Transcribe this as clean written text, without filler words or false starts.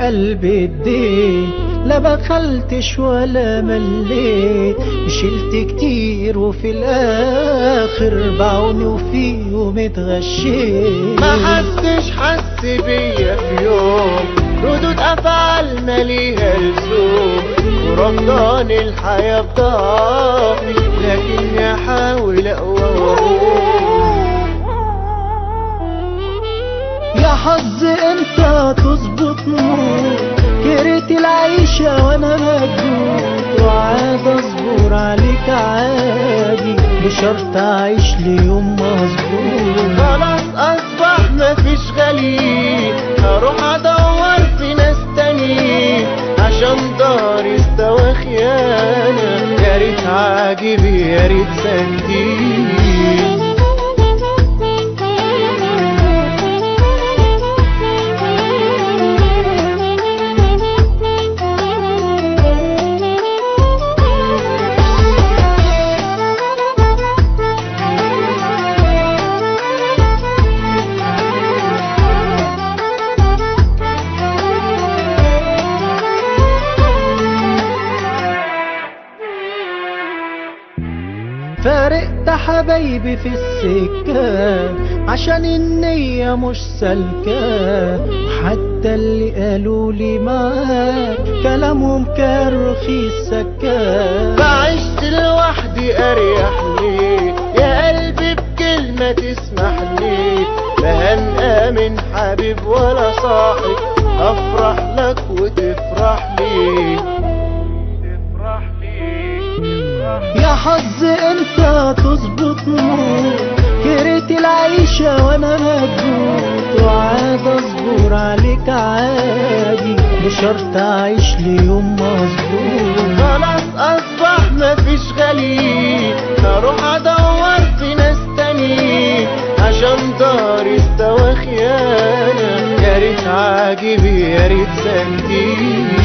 قلبي اديت، لا بخلتش ولا مليت، شلت كتير وفي الاخر باعوني وفيهم اتغشيت. ما حدش حس بيا في يوم، ردود افعال ماليها لزوم، ورفضان الحياة بضعفي، لكني احاول اقوى واقوم. يا حظ انت تظبط نور، كرهت العيشة وانا مجنون، وعاد اصبر عليك عادي، بشرط اعيش ليوم مظبوط. خلاص اصبح مفيش غليل، هروح ادور في ناس تانيين، عشان داري استوى خيانة. يا ريت عاجبي يا ريت سندين. فارقت حبايبي في السكة عشان النية مش سالكة، وحتى اللي قالوا لي معاك كلامهم كان رخيص سكة. فعشت لوحدي اريح لي، يا قلبي بكلمة تسمح لي، لا هنأمن حبيب ولا صاحب، افرح لك وتفرح لي. يا حظ انت تظبط نور، كرهت العيشة وانا مجنون، وعاد اصبر عليك عادي، بشرط اعيش ليوم مظبوط. خلاص اصبح مفيش غليل، هروح ادور في ناس تانيين، عشان داري استوى خيانة. يا ريت عاجبي يا ريت سندين.